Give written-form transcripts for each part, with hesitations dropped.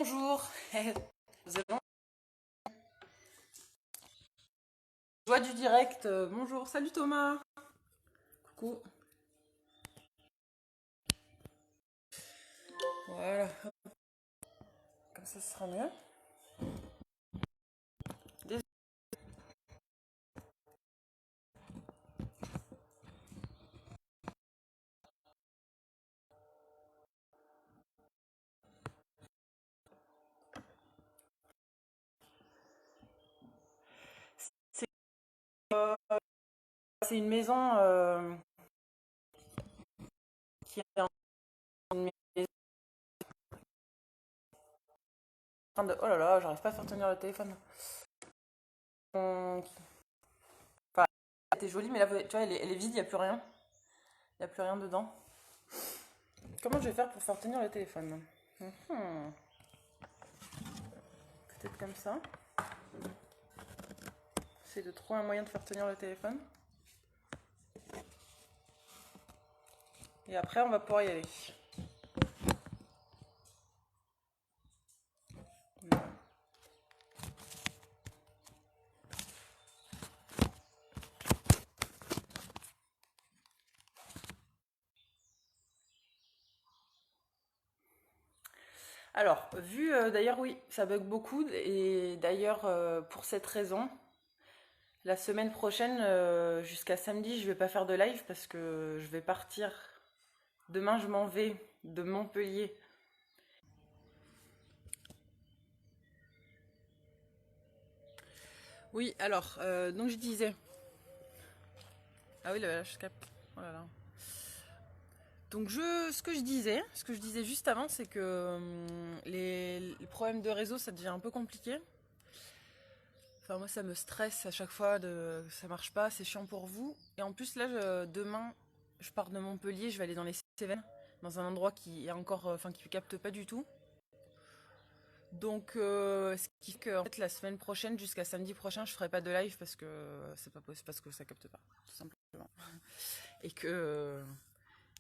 Bonjour, vous avez joie du direct. Bonjour, salut Thomas. Coucou. Voilà, comme ça ce sera mieux. Désolée. C'est euh, c'est une maison qui est en train de... Oh là là, j'arrive pas à faire tenir le téléphone. Enfin, elle était jolie, mais là, tu vois, elle est vide, il n'y a plus rien. Il n'y a plus rien dedans. Comment je vais faire pour faire tenir le téléphone? Mhm. Peut-être comme ça. J'essaie de trouver un moyen de faire tenir le téléphone. Et après, on va pouvoir y aller. Alors, vu d'ailleurs, oui, ça bug beaucoup. Et d'ailleurs, pour cette raison, la semaine prochaine, jusqu'à samedi, je vais pas faire de live parce que je vais partir. Demain, je m'en vais de Montpellier. Oui, alors, donc je disais. Ah oui, là, je capte. Oh là là. Donc ce que je disais juste avant, c'est que les problèmes de réseau, ça devient un peu compliqué. Enfin, moi, ça me stresse à chaque fois ça marche pas, c'est chiant pour vous. Et en plus, là, demain, je pars de Montpellier, je vais aller dans les Cévennes, dans un endroit qui est encore, enfin, qui capte pas du tout. Donc, ce qui fait que en fait, la semaine prochaine, jusqu'à samedi prochain, je ferai pas de live parce que c'est pas possible, parce que ça capte pas, tout simplement. Et que,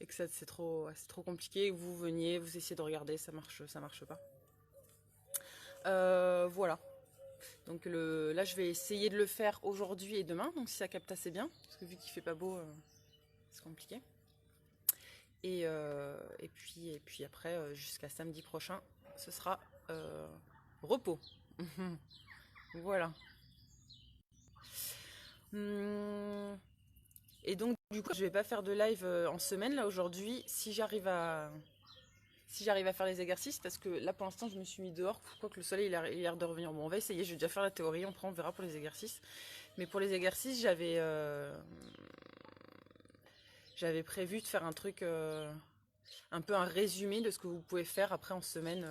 et que ça, c'est trop compliqué. Vous veniez, vous essayez de regarder, ça marche pas. Voilà. Donc là, je vais essayer de le faire aujourd'hui et demain. Donc si ça capte assez bien, parce que vu qu'il fait pas beau, c'est compliqué. Et puis après, jusqu'à samedi prochain, ce sera repos. Voilà. Hum, Et donc du coup, je vais pas faire de live en semaine là aujourd'hui. Si j'arrive à faire les exercices, parce que là pour l'instant je me suis mis dehors, quoi que le soleil il a l'air de revenir. Bon, on va essayer. Je vais déjà faire la théorie. On verra pour les exercices. Mais pour les exercices, j'avais prévu de faire un truc, un peu un résumé de ce que vous pouvez faire après en semaine.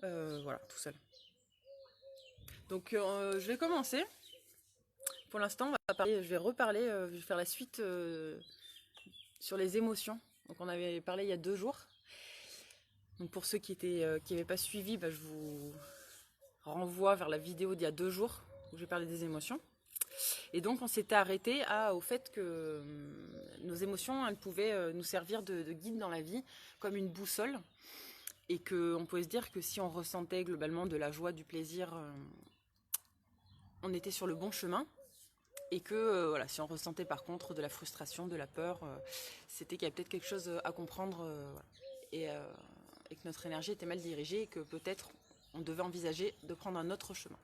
Voilà, tout seul. Donc je vais commencer. Pour l'instant, je vais reparler, je vais faire la suite sur les émotions. Donc on avait parlé il y a 2 jours. Donc pour ceux qui n'avaient pas suivi, bah, je vous renvoie vers la vidéo d'il y a 2 jours où j'ai parlé des émotions. Et donc on s'était arrêté au fait que nos émotions, elles pouvaient nous servir de guide dans la vie, comme une boussole. Et qu'on pouvait se dire que si on ressentait globalement de la joie, du plaisir, on était sur le bon chemin. Et que voilà, si on ressentait par contre de la frustration, de la peur, c'était qu'il y avait peut-être quelque chose à comprendre, voilà. et, euh, et que notre énergie était mal dirigée et que peut-être on devait envisager de prendre un autre chemin.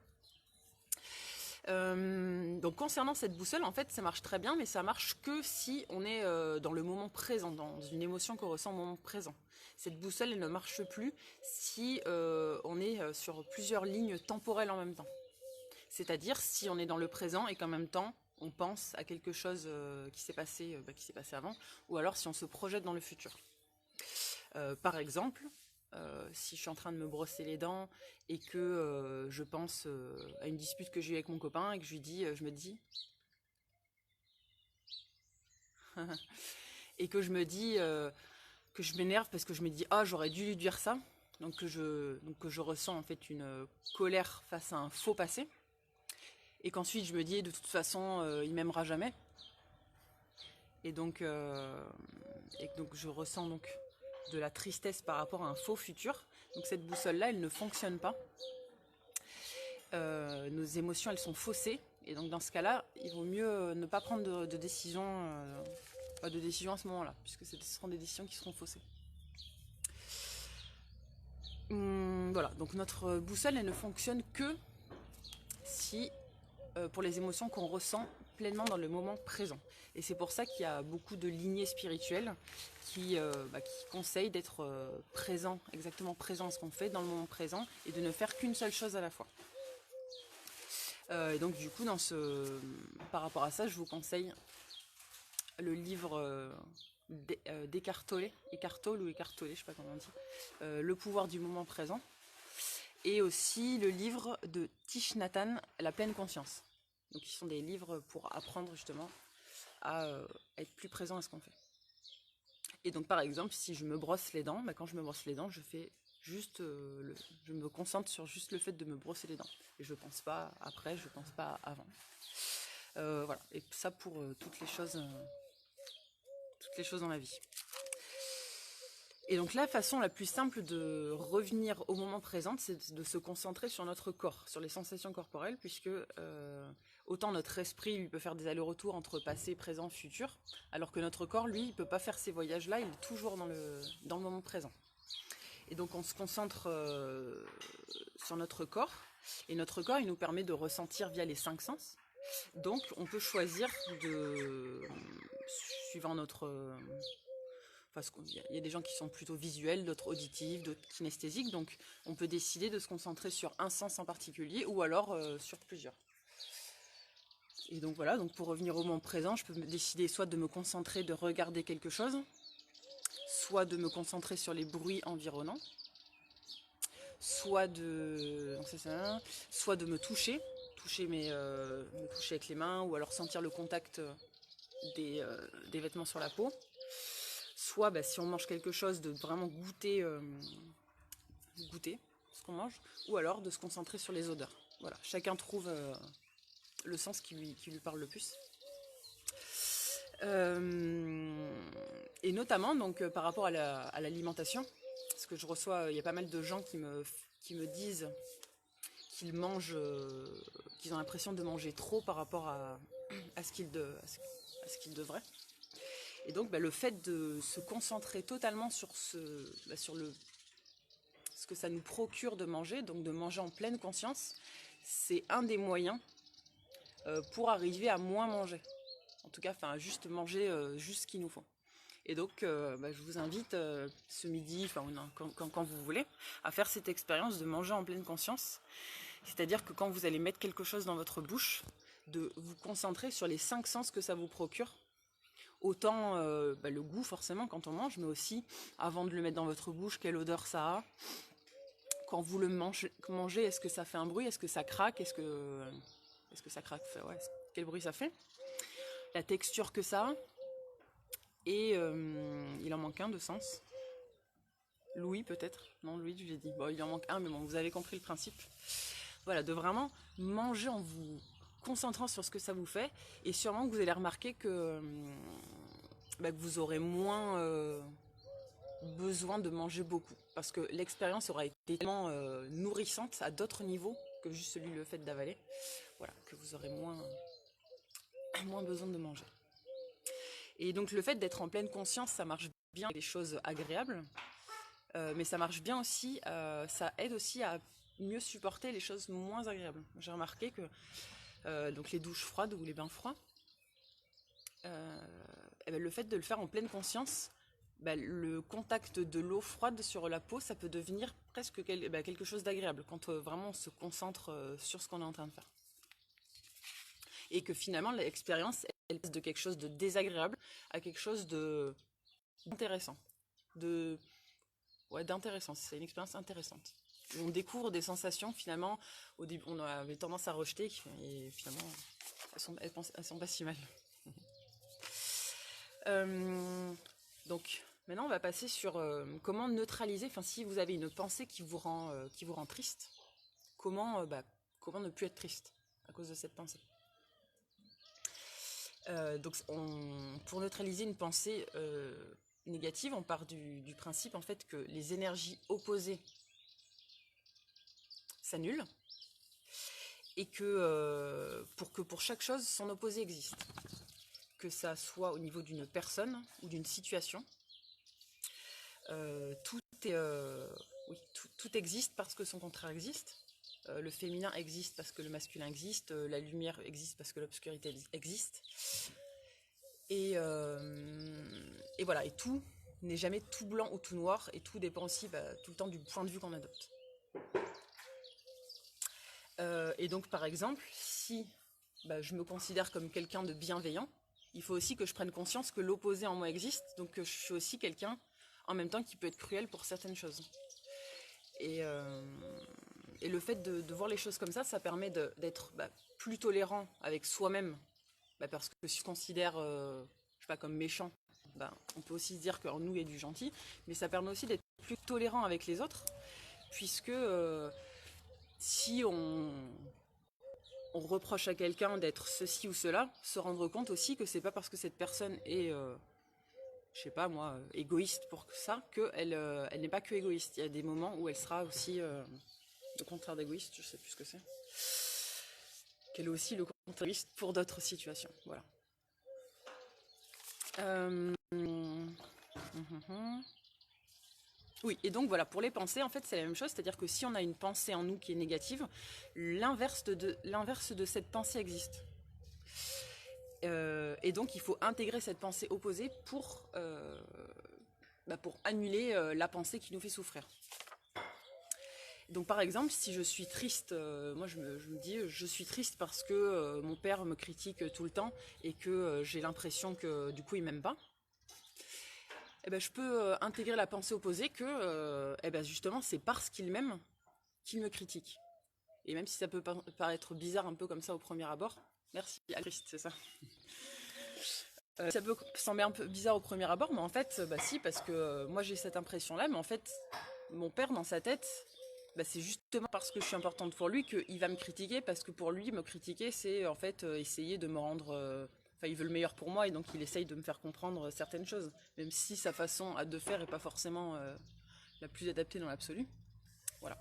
Donc concernant cette boussole, en fait, ça marche très bien, mais ça marche que si on est dans le moment présent, dans une émotion qu'on ressent au moment présent. Cette boussole, elle ne marche plus si on est sur plusieurs lignes temporelles en même temps. C'est-à-dire si on est dans le présent et qu'en même temps, on pense à quelque chose qui s'est passé avant, ou alors si on se projette dans le futur. Par exemple, si je suis en train de me brosser les dents et que je pense à une dispute que j'ai eue avec mon copain et que je me dis, et que je me dis que je m'énerve parce que je me dis ah j'aurais dû lui dire ça, donc que je ressens en fait une colère face à un faux passé et qu'ensuite je me dis de toute façon il m'aimera jamais et donc je ressens donc de la tristesse par rapport à un faux futur. Donc cette boussole-là, elle ne fonctionne pas. Nos émotions, elles sont faussées. Et donc dans ce cas-là, il vaut mieux ne pas prendre de décision à ce moment-là, puisque ce seront des décisions qui seront faussées. Voilà, donc notre boussole, elle ne fonctionne que si, pour les émotions qu'on ressent pleinement dans le moment présent. Et c'est pour ça qu'il y a beaucoup de lignées spirituelles qui conseillent d'être présent, exactement présent à ce qu'on fait dans le moment présent, et de ne faire qu'une seule chose à la fois. Et donc du coup, par rapport à ça, je vous conseille le livre d'Eckhart Tolle, je sais pas comment on dit, Le pouvoir du moment présent, et aussi le livre de Thich Nhat Hanh, La pleine conscience. Donc qui sont des livres pour apprendre justement à être plus présent à ce qu'on fait. Et donc par exemple, si je me brosse les dents, quand je me brosse les dents, je fais juste je me concentre sur juste le fait de me brosser les dents. Et je pense pas après, je pense pas avant. Voilà, et ça pour toutes les choses dans la vie. Et donc la façon la plus simple de revenir au moment présent, c'est de se concentrer sur notre corps, sur les sensations corporelles, puisque autant notre esprit lui peut faire des allers-retours entre passé, présent, futur, alors que notre corps, lui, il peut pas faire ces voyages-là, il est toujours dans le moment présent. Et donc on se concentre sur notre corps, et notre corps, il nous permet de ressentir via les 5 sens. Donc on peut choisir suivant notre... il y a des gens qui sont plutôt visuels, d'autres auditifs, d'autres kinesthésiques, donc on peut décider de se concentrer sur un sens en particulier ou alors sur plusieurs. Et donc voilà, donc pour revenir au moment présent, je peux décider soit de me concentrer, de regarder quelque chose, soit de me concentrer sur les bruits environnants, soit de me toucher avec les mains, ou alors sentir le contact des vêtements sur la peau. Soit si on mange quelque chose, de vraiment goûter ce qu'on mange, ou alors de se concentrer sur les odeurs. Voilà, chacun trouve le sens qui lui parle le plus. Et notamment donc par rapport à l'alimentation, parce que je reçois, il y a pas mal de gens qui me disent qu'ils mangent, qu'ils ont l'impression de manger trop par rapport à ce qu'ils devraient. Et donc le fait de se concentrer totalement sur ce que ça nous procure de manger, donc de manger en pleine conscience, c'est un des moyens pour arriver à moins manger. En tout cas, juste manger juste ce qu'il nous faut. Et donc, je vous invite ce midi, quand vous voulez, à faire cette expérience de manger en pleine conscience. C'est-à-dire que quand vous allez mettre quelque chose dans votre bouche, de vous concentrer sur les 5 sens que ça vous procure. Autant le goût forcément quand on mange, mais aussi avant de le mettre dans votre bouche, quelle odeur ça a. Quand vous le mangez, est-ce que ça fait un bruit? Est-ce que ça craque? Est-ce que ça craque? Quel bruit ça fait? La texture que ça a. Et il en manque un de sens. L'ouïe peut-être. Non, l'ouïe, je l'ai dit. Bon, il en manque un, mais bon, vous avez compris le principe. Voilà, de vraiment manger en vous concentrant sur ce que ça vous fait. Et sûrement que vous allez remarquer que vous aurez moins besoin de manger beaucoup. Parce que l'expérience aura été tellement nourrissante à d'autres niveaux que juste le fait d'avaler. Voilà, que vous aurez moins besoin de manger. Et donc le fait d'être en pleine conscience, ça marche bien avec des choses agréables. Mais ça marche bien aussi, ça aide aussi à mieux supporter les choses moins agréables. J'ai remarqué que donc les douches froides ou les bains froids, le fait de le faire en pleine conscience, le contact de l'eau froide sur la peau, ça peut devenir presque quelque chose d'agréable quand vraiment on se concentre sur ce qu'on est en train de faire. Et que finalement l'expérience, elle passe de quelque chose de désagréable à quelque chose d'intéressant. D'intéressant, c'est une expérience intéressante. On découvre des sensations, finalement, au début, on avait tendance à rejeter, et finalement, elles sont pas si mal. Donc, maintenant, on va passer sur comment neutraliser, si vous avez une pensée qui vous rend triste, comment ne plus être triste à cause de cette pensée. Donc, pour neutraliser une pensée négative, on part du principe en fait que les énergies opposées s'annulent et que pour chaque chose, son opposé existe. Que ça soit au niveau d'une personne ou d'une situation, tout existe parce que son contraire existe. Le féminin existe parce que le masculin existe, la lumière existe parce que l'obscurité existe. Et voilà, et tout n'est jamais tout blanc ou tout noir, et tout dépend aussi tout le temps du point de vue qu'on adopte. Et donc par exemple, si je me considère comme quelqu'un de bienveillant, il faut aussi que je prenne conscience que l'opposé en moi existe, donc que je suis aussi quelqu'un en même temps qui peut être cruel pour certaines choses. Et le fait de voir les choses comme ça permet d'être plus tolérant avec soi-même, parce que si je considère, je sais pas, comme méchant, on peut aussi se dire qu'en nous il y a du gentil, mais ça permet aussi d'être plus tolérant avec les autres, puisque si on reproche à quelqu'un d'être ceci ou cela, se rendre compte aussi que c'est pas parce que cette personne est, je sais pas moi, égoïste pour ça, qu'elle elle n'est pas que égoïste. Il y a des moments où elle sera aussi le contraire d'égoïste, je sais plus ce que c'est. Qu'elle est aussi le contraire d'égoïste pour d'autres situations. Voilà. Oui, et donc voilà, pour les pensées, en fait, c'est la même chose, c'est-à-dire que si on a une pensée en nous qui est négative, l'inverse de cette pensée existe. Et donc, il faut intégrer cette pensée opposée pour annuler la pensée qui nous fait souffrir. Donc, par exemple, si je suis triste, moi je me dis, je suis triste parce que mon père me critique tout le temps et que j'ai l'impression que du coup, il m'aime pas. Je peux intégrer la pensée opposée que justement c'est parce qu'il m'aime qu'il me critique. Et même si ça peut paraître bizarre un peu comme ça au premier abord, merci à Christ, c'est ça. Ça peut sembler un peu bizarre au premier abord, mais en fait, si, parce que moi j'ai cette impression-là, mais en fait, mon père dans sa tête, c'est justement parce que je suis importante pour lui qu'il va me critiquer, parce que pour lui, me critiquer, c'est en fait essayer de me rendre... il veut le meilleur pour moi et donc il essaye de me faire comprendre certaines choses, même si sa façon de faire n'est pas forcément la plus adaptée dans l'absolu. Voilà.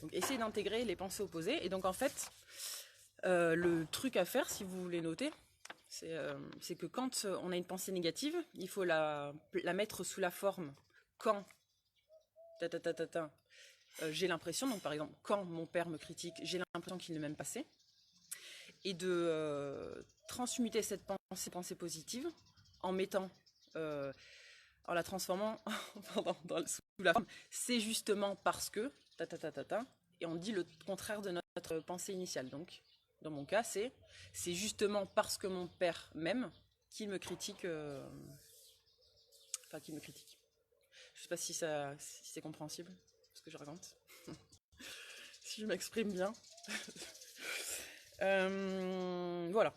Donc essayer d'intégrer les pensées opposées. Et donc en fait, le truc à faire, si vous voulez noter, c'est que quand on a une pensée négative, il faut la mettre sous la forme quand j'ai l'impression, donc par exemple, quand mon père me critique, j'ai l'impression qu'il ne m'aime pas assez, et de transmuter cette pensée positive en mettant, en la transformant sous la forme, c'est justement parce que, et on dit le contraire de notre pensée initiale. Donc, dans mon cas, c'est justement parce que mon père m'aime qu'il me critique, qu'il me critique. Je sais pas si c'est compréhensible, ce que je raconte. Si je m'exprime bien. Voilà.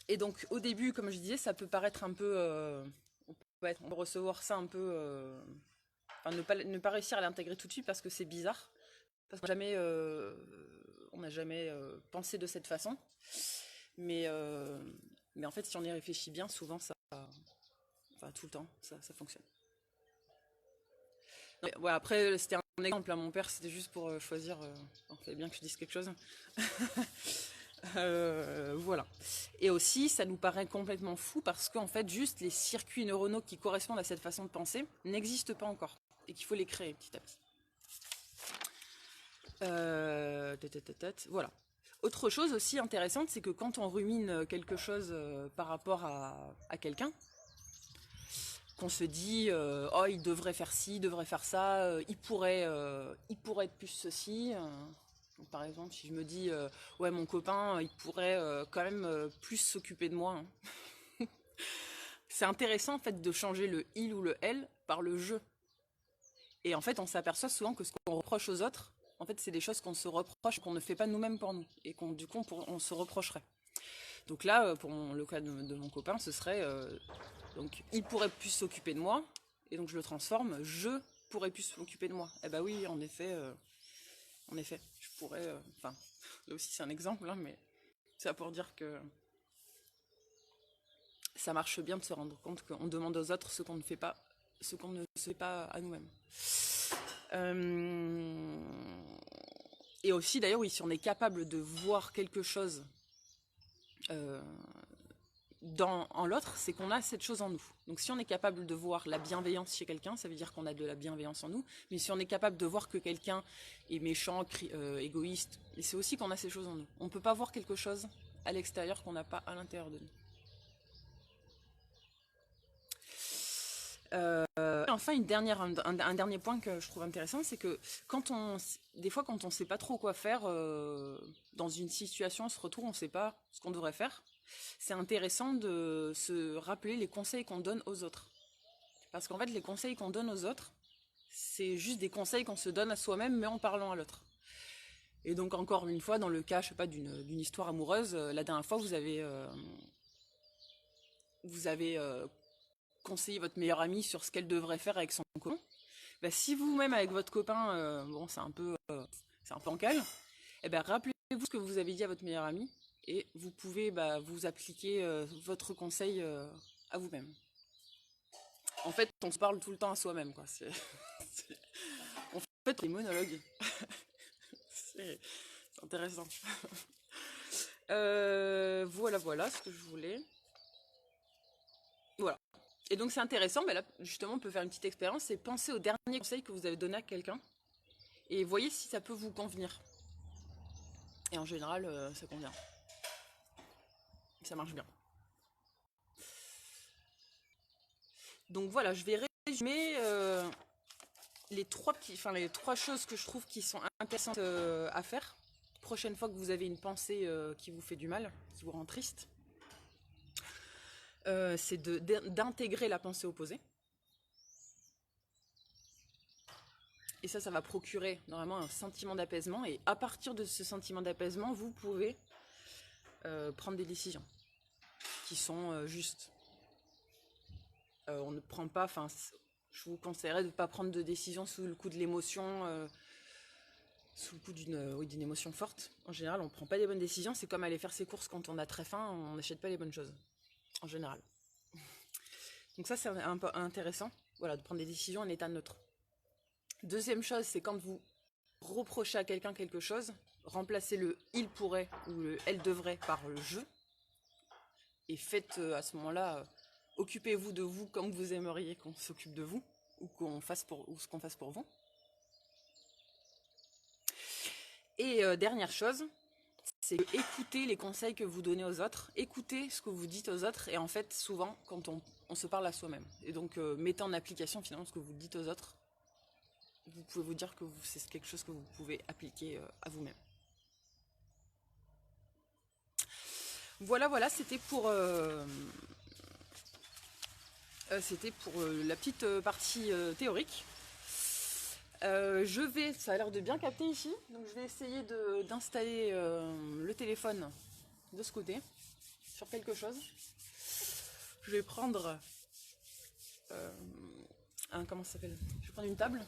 Et donc au début, comme je disais, ça peut paraître un peu... on peut recevoir ça un peu... ne pas réussir à l'intégrer tout de suite parce que c'est bizarre. Parce qu'on n'a jamais pensé de cette façon. Mais en fait, si on y réfléchit bien, souvent, tout le temps, ça fonctionne. Ouais, après, c'était un exemple. Mon père, c'était juste pour choisir... il fallait bien que je dise quelque chose. Voilà. Et aussi, ça nous paraît complètement fou parce qu'en fait, juste les circuits neuronaux qui correspondent à cette façon de penser n'existent pas encore et qu'il faut les créer petit à petit. Voilà. Autre chose aussi intéressante, c'est que quand on rumine quelque chose par rapport à quelqu'un, qu'on se dit oh il devrait faire ci, il devrait faire ça, il pourrait être plus ceci. Donc, par exemple, si je me dis ouais mon copain il pourrait quand même plus s'occuper de moi. Hein. C'est intéressant en fait de changer le il ou le elle par le je. Et en fait on s'aperçoit souvent que ce qu'on reproche aux autres, en fait c'est des choses qu'on se reproche, qu'on ne fait pas nous-mêmes pour nous et qu'on du coup on se reprocherait. Donc là pour le cas de mon copain ce serait donc il pourrait plus s'occuper de moi et donc je le transforme, je pourrais plus s'occuper de moi. Eh ben oui en effet je pourrais, là aussi c'est un exemple hein, mais c'est pour dire que ça marche bien de se rendre compte qu'on demande aux autres ce qu'on ne fait pas, ce qu'on ne se fait pas à nous-mêmes. Et aussi d'ailleurs, oui, si on est capable de voir quelque chose en l'autre, c'est qu'on a cette chose en nous. Donc si on est capable de voir la bienveillance chez quelqu'un, ça veut dire qu'on a de la bienveillance en nous. Mais si on est capable de voir que quelqu'un est méchant, égoïste, c'est aussi qu'on a ces choses en nous. On ne peut pas voir quelque chose à l'extérieur qu'on n'a pas à l'intérieur de nous. Enfin, un dernier point que je trouve intéressant, c'est que des fois, quand on ne sait pas trop quoi faire, dans une situation, on se retrouve, on ne sait pas ce qu'on devrait faire. C'est intéressant de se rappeler les conseils qu'on donne aux autres. Parce qu'en fait, les conseils qu'on donne aux autres, c'est juste des conseils qu'on se donne à soi-même, mais en parlant à l'autre. Et donc, encore une fois, dans le cas, je sais pas, d'une histoire amoureuse, la dernière fois, vous avez conseiller votre meilleure amie sur ce qu'elle devrait faire avec son copain, bah, si vous-même avec votre copain, bon c'est un peu en cale, eh ben, rappelez-vous ce que vous avez dit à votre meilleure amie et vous pouvez vous appliquer votre conseil à vous-même. En fait, on se parle tout le temps à soi-même, quoi. On fait les monologues. C'est intéressant. Voilà ce que je voulais. Voilà. Et donc c'est intéressant, là justement on peut faire une petite expérience, c'est penser au dernier conseil que vous avez donné à quelqu'un et voyez si ça peut vous convenir. Et en général ça convient. Ça marche bien. Donc voilà, je vais résumer les trois choses que je trouve qui sont intéressantes à faire. Prochaine fois que vous avez une pensée qui vous fait du mal, qui vous rend triste, c'est d'intégrer la pensée opposée. Et ça va procurer normalement un sentiment d'apaisement. Et à partir de ce sentiment d'apaisement, vous pouvez prendre des décisions qui sont justes. On ne prend pas, je vous conseillerais de ne pas prendre de décision sous le coup de l'émotion, sous le coup d'une émotion forte. En général, on ne prend pas les bonnes décisions. C'est comme aller faire ses courses quand on a très faim, on n'achète pas les bonnes choses, en général. Donc ça, c'est un peu intéressant, voilà, de prendre des décisions en état neutre. Deuxième chose, c'est quand vous reprochez à quelqu'un quelque chose, remplacez le « il pourrait » ou le « elle devrait » par le « je ». Et faites à ce moment-là, occupez-vous de vous comme vous aimeriez qu'on s'occupe de vous, ou ce qu'on fasse pour vous. Et dernière chose, c'est écouter les conseils que vous donnez aux autres, écoutez ce que vous dites aux autres, et en fait, souvent, quand on se parle à soi-même. Et donc, mettez en application finalement ce que vous dites aux autres. Vous pouvez vous dire que c'est quelque chose que vous pouvez appliquer à vous-même. Voilà, c'était pour la petite partie théorique. Ça a l'air de bien capter ici, donc je vais essayer d'installer le téléphone de ce côté, sur quelque chose. Je vais prendre comment ça s'appelle ? Je vais prendre une table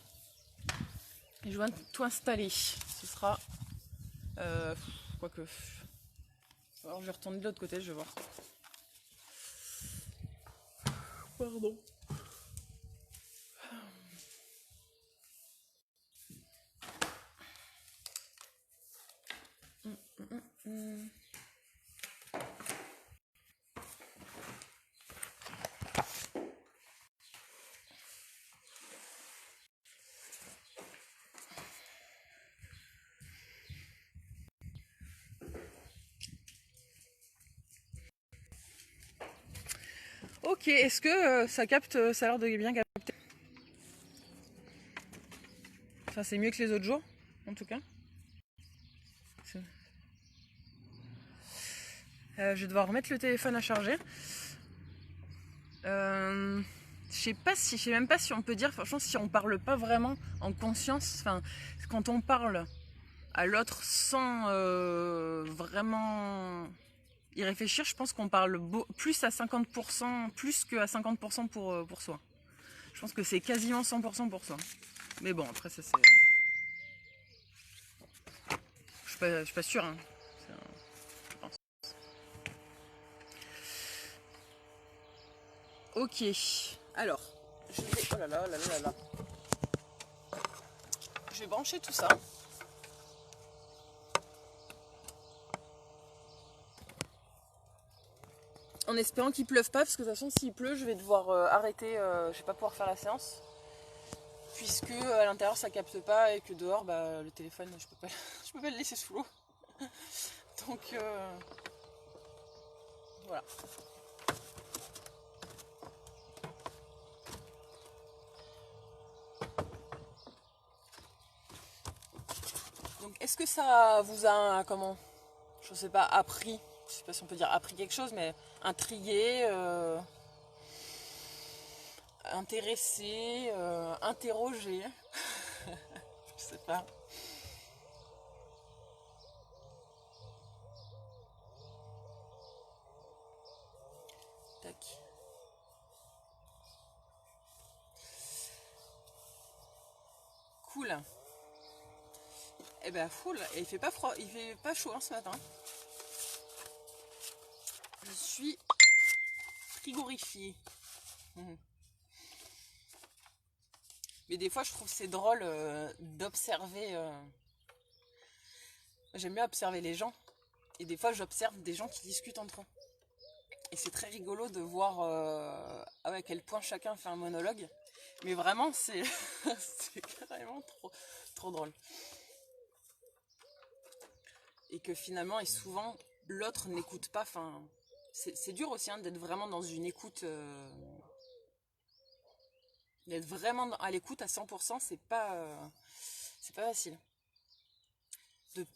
et je vais tout installer. Ce sera quoique. Alors je vais retourner de l'autre côté, je vais voir. Pardon. Ok, est-ce que ça capte, ça a l'air de bien capter? Enfin, c'est mieux que les autres jours, en tout cas. Je vais devoir remettre le téléphone à charger. Je sais même pas si on peut dire, franchement, si on parle pas vraiment en conscience, enfin, quand on parle à l'autre sans vraiment y réfléchir, je pense qu'on parle plus à 50%, plus qu'à 50% pour soi. Je pense que c'est quasiment 100% pour soi. Mais bon, après, ça c'est. Je suis pas sûre, hein. Je pense. Ok, alors, je vais... Oh là là là là là là. Je vais brancher tout ça. En espérant qu'il pleuve pas, parce que de toute façon, s'il pleut, je vais devoir arrêter, je vais pas pouvoir faire la séance. Puisque à l'intérieur ça capte pas et que dehors, bah, le téléphone, je peux pas, je peux pas le laisser sous l'eau. Donc voilà. Donc est-ce que ça vous a, comment, je sais pas, appris, je sais pas si on peut dire appris quelque chose, mais intrigué, intéressé, interrogé, je sais pas. Tac. Cool. Eh ben full. Et il fait pas froid, il fait pas chaud hein, ce matin. Je suis frigorifiée. Mais des fois, je trouve c'est drôle d'observer. J'aime bien observer les gens. Et des fois, j'observe des gens qui discutent entre eux. Et c'est très rigolo de voir à quel point chacun fait un monologue. Mais vraiment, c'est c'est carrément trop drôle. Et que finalement, et souvent, l'autre n'écoute pas. Enfin, c'est dur aussi hein, d'être vraiment dans une écoute. D'être vraiment à l'écoute à 100%, c'est pas facile.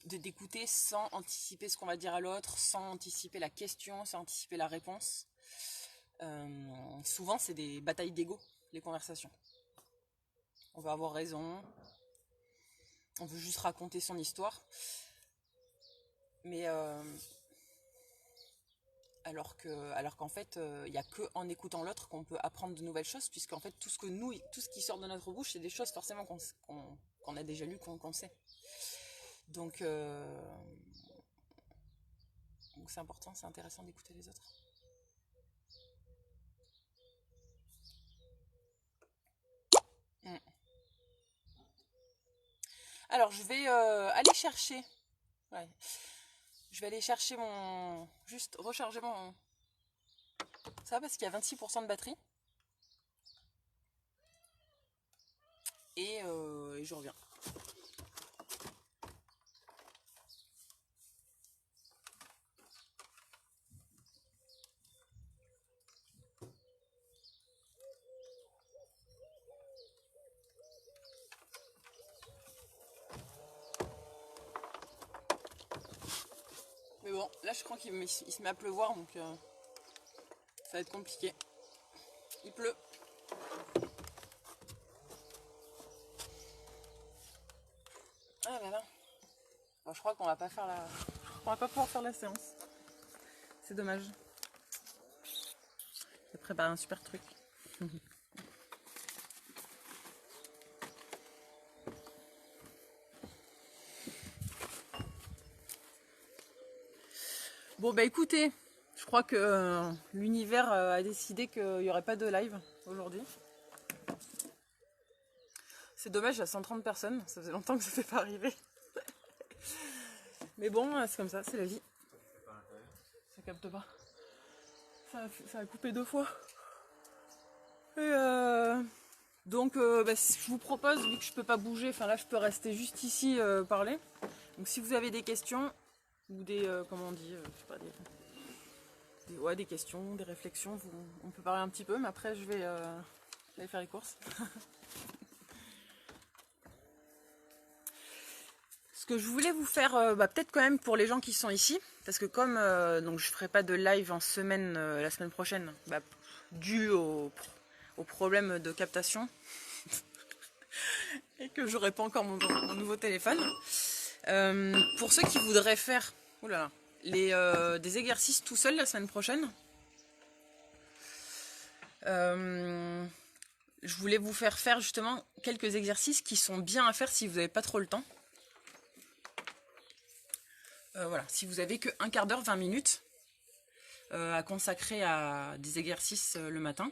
D'écouter sans anticiper ce qu'on va dire à l'autre, sans anticiper la question, sans anticiper la réponse. Souvent, c'est des batailles d'ego, les conversations. On veut avoir raison, on veut juste raconter son histoire. Mais alors qu'en fait, il n'y a qu'en écoutant l'autre qu'on peut apprendre de nouvelles choses, puisqu'en fait, tout ce qui sort de notre bouche, c'est des choses forcément qu'on a déjà lues, qu'on sait. Donc c'est important, c'est intéressant d'écouter les autres. Alors je vais aller chercher. Ouais. Je vais aller chercher mon. Juste recharger mon. Ça parce qu'il y a 26% de batterie. Et je reviens. Mais bon, là je crois qu'il se met à pleuvoir donc ça va être compliqué. Il pleut. Ah là là. Bon, je crois qu'on va pas faire la. On va pas pouvoir faire la séance. C'est dommage. J'ai préparé un super truc. Bon bah écoutez, je crois que l'univers a décidé qu'il n'y aurait pas de live aujourd'hui. C'est dommage, il y a 130 personnes, ça faisait longtemps que ça n'était pas arrivé. Mais bon, c'est comme ça, c'est la vie. Ça capte pas. Ça a coupé 2 fois. Et donc bah, je vous propose, vu que je peux pas bouger, enfin là je peux rester juste ici parler. Donc si vous avez des questions, ou des, comment on dit, je sais pas, des questions, des réflexions, on peut parler un petit peu, mais après je vais aller faire les courses. Ce que je voulais vous faire, peut-être quand même pour les gens qui sont ici, parce que comme donc je ferai pas de live en semaine, la semaine prochaine, dû au problème de captation, et que j'aurai pas encore mon nouveau téléphone. Pour ceux qui voudraient faire des exercices tout seul la semaine prochaine, je voulais vous faire justement quelques exercices qui sont bien à faire si vous n'avez pas trop le temps. Voilà, si vous avez que 1/4 d'heure, 20 minutes à consacrer à des exercices le matin.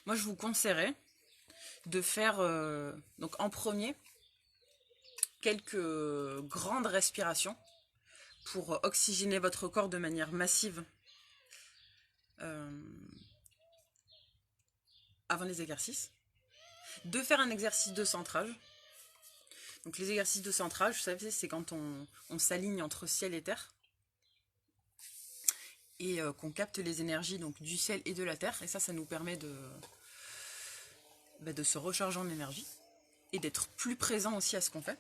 moi je vous conseillerais de faire donc en premier quelques grandes respirations pour oxygéner votre corps de manière massive avant les exercices. De faire un exercice de centrage. Donc les exercices de centrage, vous savez, c'est quand on s'aligne entre ciel et terre et qu'on capte les énergies donc, du ciel et de la terre. Et ça nous permet de se recharger en énergie et d'être plus présent aussi à ce qu'on fait.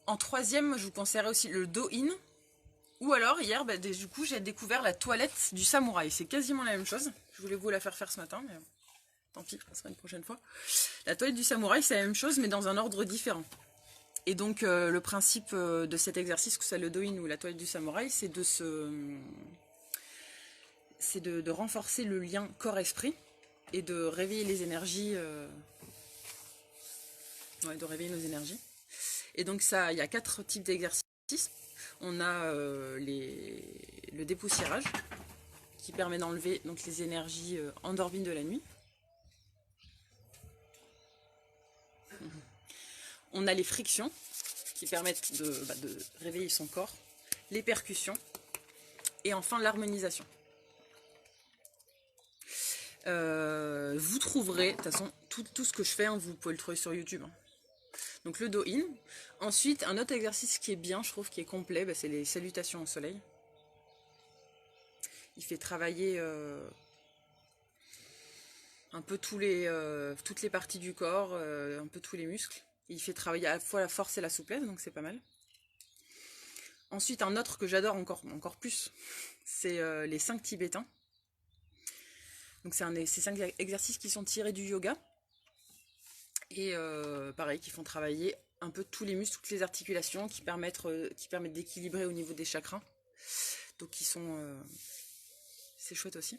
En troisième, je vous conseillerais aussi le do-in. Ou alors, hier, du coup, j'ai découvert la toilette du samouraï. C'est quasiment la même chose. Je voulais vous la faire ce matin, mais tant pis, ça sera une prochaine fois. La toilette du samouraï, c'est la même chose, mais dans un ordre différent. Et donc, le principe de cet exercice, que ce soit le do-in ou la toilette du samouraï, c'est de renforcer le lien corps-esprit et de réveiller les énergies. De réveiller nos énergies. Et donc, il y a 4 types d'exercices. On a le dépoussiérage qui permet d'enlever donc les énergies endormies de la nuit. On a les frictions qui permettent de réveiller son corps, les percussions et enfin l'harmonisation. Vous trouverez, de toute façon, tout ce que je fais, vous pouvez le trouver sur YouTube. Donc le do-in. Ensuite, un autre exercice qui est bien, je trouve, qui est complet, c'est les salutations au soleil. Il fait travailler un peu toutes les parties du corps, un peu tous les muscles. Il fait travailler à la fois la force et la souplesse, donc c'est pas mal. Ensuite, un autre que j'adore encore plus, c'est les 5 tibétains. Donc c'est 5 exercices qui sont tirés du yoga. Et pareil, qui font travailler un peu tous les muscles, toutes les articulations, qui permettent d'équilibrer au niveau des chakras. Donc c'est chouette aussi.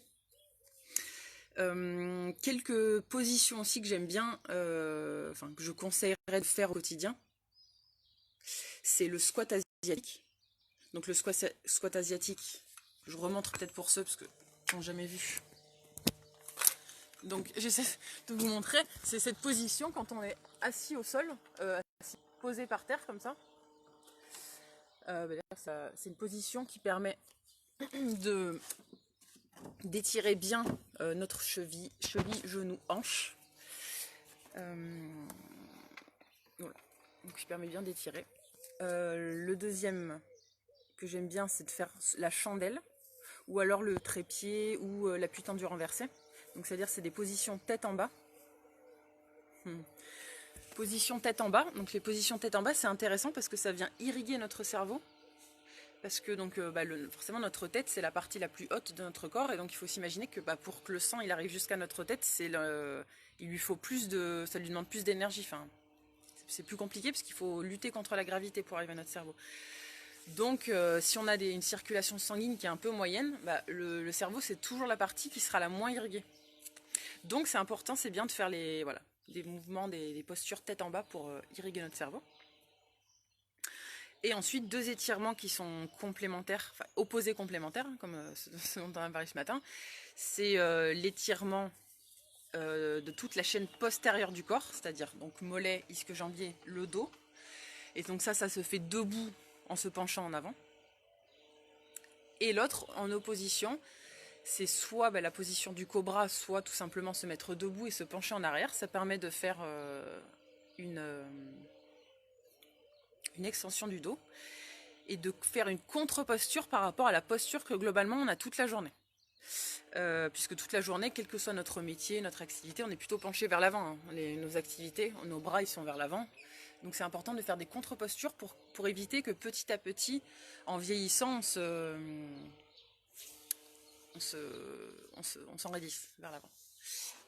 Quelques positions aussi que j'aime bien, que je conseillerais de faire au quotidien, c'est le squat asiatique. Donc le squat asiatique, je remonte peut-être pour ceux parce que ils n'ont jamais vu. Donc j'essaie de vous montrer, c'est cette position quand on est assis au sol, assis, posé par terre comme ça. C'est une position qui permet d'étirer bien notre cheville, genou, hanche. Voilà. Donc qui permet bien d'étirer. Le deuxième que j'aime bien, c'est de faire la chandelle, ou alors le trépied, ou l'appui tendu renversé. Donc c'est-à-dire c'est des positions tête en bas. Position tête en bas. Donc les positions tête en bas, c'est intéressant parce que ça vient irriguer notre cerveau. Parce que donc forcément notre tête, c'est la partie la plus haute de notre corps. Et donc il faut s'imaginer que pour que le sang il arrive jusqu'à notre tête, il lui faut ça lui demande plus d'énergie. Enfin, c'est plus compliqué parce qu'il faut lutter contre la gravité pour arriver à notre cerveau. Donc si on a une circulation sanguine qui est un peu moyenne, le cerveau c'est toujours la partie qui sera la moins irriguée. Donc c'est important, c'est bien de faire des mouvements, des postures tête en bas pour irriguer notre cerveau. Et ensuite 2 étirements qui sont complémentaires, opposés complémentaires, comme ce dont on a parlé ce matin. C'est l'étirement de toute la chaîne postérieure du corps, c'est-à-dire donc mollet, ischio-jambier, le dos. Et donc ça se fait debout en se penchant en avant. Et l'autre en opposition, c'est soit la position du cobra, soit tout simplement se mettre debout et se pencher en arrière. Ça permet de faire une extension du dos et de faire une contre-posture par rapport à la posture que globalement on a toute la journée. Puisque toute la journée, quel que soit notre métier, notre activité, on est plutôt penché vers l'avant. Nos activités, nos bras ils sont vers l'avant. Donc c'est important de faire des contre-postures pour éviter que petit à petit, en vieillissant, on s'enraidisse vers l'avant.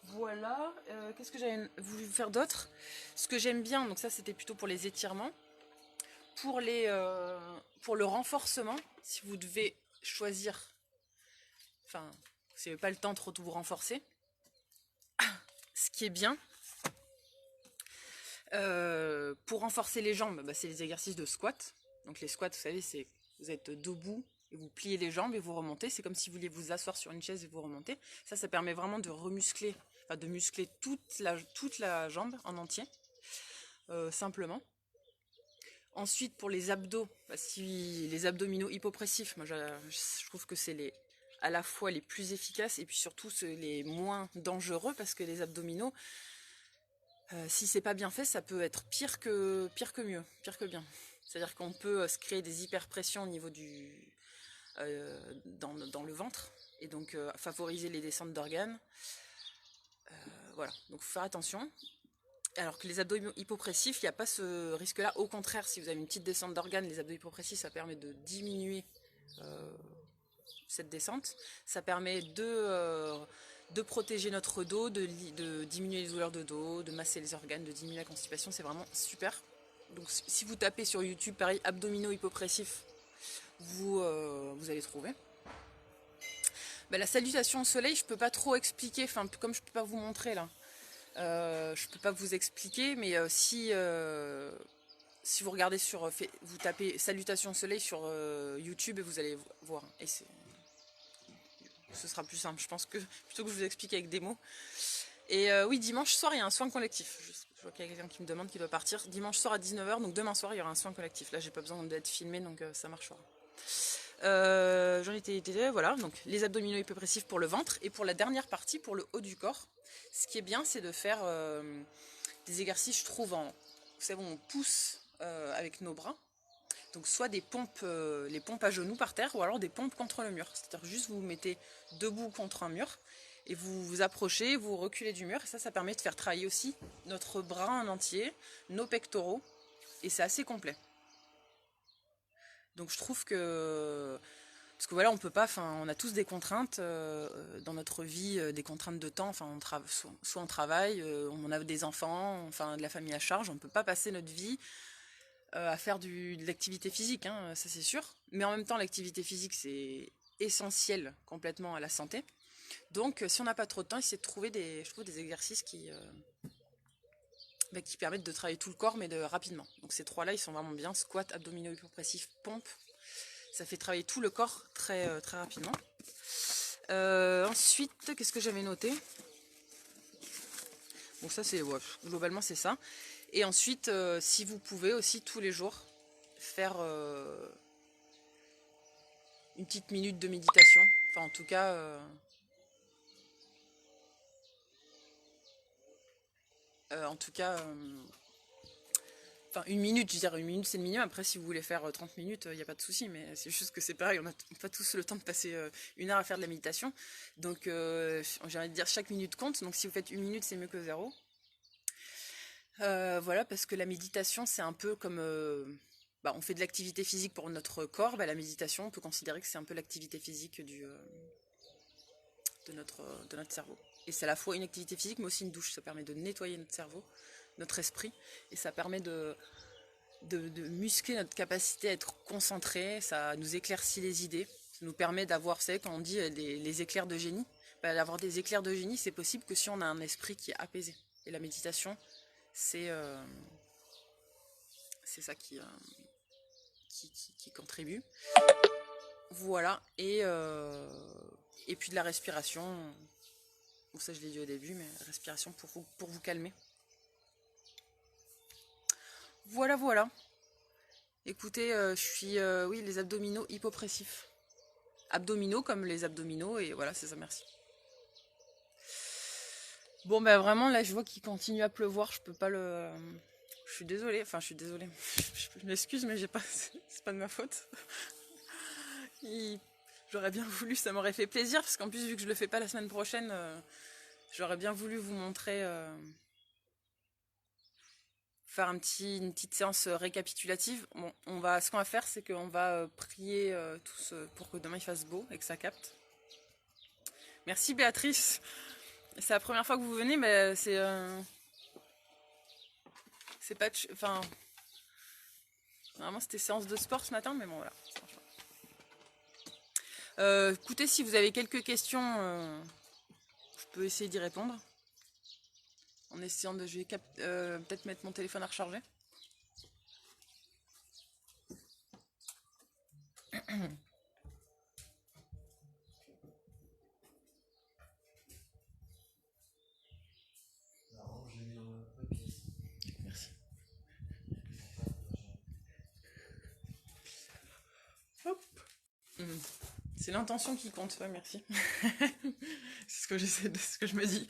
Voilà, qu'est-ce que j'avais voulu faire d'autre? Ce que j'aime bien, donc ça c'était plutôt pour les étirements. Pour le renforcement, si vous devez choisir, si vous n'avez pas le temps trop de vous renforcer, ce qui est bien, pour renforcer les jambes, c'est les exercices de squat. Donc les squats, vous savez, vous êtes debout, Et vous pliez les jambes et vous remontez. C'est comme si vous vouliez vous asseoir sur une chaise et vous remontez. Ça permet vraiment de remuscler, enfin de muscler toute la jambe en entier, simplement. Ensuite, pour les abdos, si les abdominaux hypopressifs, moi je trouve que c'est à la fois les plus efficaces et puis surtout les moins dangereux, parce que les abdominaux, si c'est pas bien fait, ça peut être pire que mieux, pire que bien. C'est-à-dire qu'on peut se créer des hyperpressions au niveau dans le ventre, et donc favoriser les descentes d'organes. Voilà, donc faut faire attention. Alors que les abdos hypopressifs, il n'y a pas ce risque-là. Au contraire, si vous avez une petite descente d'organes, les abdos hypopressifs, ça permet de diminuer cette descente. Ça permet de protéger notre dos, de diminuer les douleurs de dos, de masser les organes, de diminuer la constipation. C'est vraiment super. Donc si vous tapez sur YouTube, pareil, abdominaux hypopressifs, vous allez trouver. La salutation au soleil, je peux pas trop expliquer, enfin comme je peux pas vous montrer là. Je peux pas vous expliquce, mais si vous regardez vous tapez salutation au soleil sur YouTube, et vous allez voir. Et ce sera plus simple, je pense, plutôt que je vous explique avec des mots. Et oui, dimanche soir, il y a un soin collectif. Je vois qu'il y a quelqu'un qui me demande, qui doit partir. Dimanche soir à 19h, donc demain soir, il y aura un soin collectif. Là, j'ai pas besoin d'être filmé, donc ça marchera. J'en étais, voilà, donc les abdominaux hypopressifs pour le ventre, et pour la dernière partie, pour le haut du corps, ce qui est bien, c'est de faire des exercices, je trouve, vous savez, on pousse avec nos bras, donc soit des pompes, les pompes à genoux par terre, ou alors des pompes contre le mur, c'est-à-dire juste vous vous mettez debout contre un mur, et vous vous approchez, vous reculez du mur, et ça permet de faire travailler aussi notre bras en entier, nos pectoraux, et c'est assez complet. Donc je trouve que, parce que voilà, on peut pas, enfin, on a tous des contraintes dans notre vie, des contraintes de temps, enfin, soit on travaille, on a des enfants, enfin, de la famille à charge, on peut pas passer notre vie à faire de l'activité physique, hein, ça c'est sûr. Mais en même temps, l'activité physique, c'est essentiel complètement à la santé. Donc si on n'a pas trop de temps, essayer de trouver je trouve des exercices qui permettent de travailler tout le corps, mais rapidement. Donc ces trois-là, ils sont vraiment bien. Squat, abdominaux hypopressifs, pompe. Ça fait travailler tout le corps très, très rapidement. Ensuite, qu'est-ce que j'avais noté? Bon, ça c'est, ouais, globalement c'est ça. Et ensuite, si vous pouvez aussi tous les jours faire une petite minute de méditation. Enfin, en tout cas, enfin, une minute, je dirais, une minute c'est le minimum. Après, si vous voulez faire 30 minutes, il n'y a pas de souci, mais c'est juste que c'est pareil, on n'a pas tous le temps de passer une heure à faire de la méditation. Donc, j'ai envie de dire, chaque minute compte. Donc, si vous faites une minute, c'est mieux que zéro. Voilà, parce que la méditation, c'est un peu comme... on fait de l'activité physique pour notre corps. La méditation, on peut considérer que c'est un peu l'activité physique de notre cerveau. Et c'est à la fois une activité physique, mais aussi une douche. Ça permet de nettoyer notre cerveau, notre esprit, et ça permet de muscler notre capacité à être concentré. Ça nous éclaircit les idées, ça nous permet d'avoir, vous savez, quand on dit les éclairs de génie, d'avoir des éclairs de génie, c'est possible que si on a un esprit qui est apaisé. Et la méditation, c'est ça qui contribue. Voilà, et puis de la respiration. Bon, ça je l'ai dit au début, mais respiration pour vous calmer. Voilà, voilà. Écoutez, je suis, oui, les abdominaux hypopressifs. Abdominaux comme les abdominaux, et voilà, c'est ça, merci. Bon, vraiment, là, je vois qu'il continue à pleuvoir, je peux pas le... Je suis désolée, enfin, je suis désolée. Je m'excuse, mais c'est pas de ma faute. J'aurais bien voulu, ça m'aurait fait plaisir, parce qu'en plus, vu que je le fais pas la semaine prochaine, j'aurais bien voulu vous montrer... faire une petite séance récapitulative. Bon, ce qu'on va faire, c'est qu'on va prier tous pour que demain il fasse beau et que ça capte. Merci Béatrice. C'est la première fois que vous venez, mais c'est pas... Enfin... Normalement c'était séance de sport ce matin, mais bon voilà. Écoutez, si vous avez quelques questions, je peux essayer d'y répondre. En essayant de... Je vais peut-être mettre mon téléphone à recharger. C'est l'intention qui compte, ouais, merci. C'est ce que j'essaie de ce que je me dis.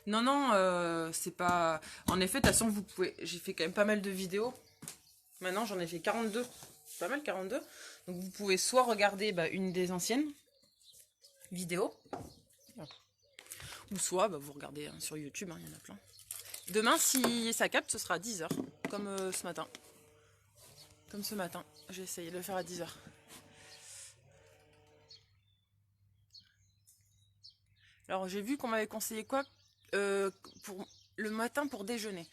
Non, non, c'est pas. En effet, de toute façon, vous pouvez. J'ai fait quand même pas mal de vidéos. Maintenant, j'en ai fait 42. C'est pas mal, 42. Donc, vous pouvez soit regarder une des anciennes vidéos, ou soit vous regardez sur YouTube, il y en a plein. Demain, si ça capte, ce sera à 10h, comme ce matin. Comme ce matin, j'ai essayé de le faire à 10h. Alors, j'ai vu qu'on m'avait conseillé quoi pour le matin pour déjeuner.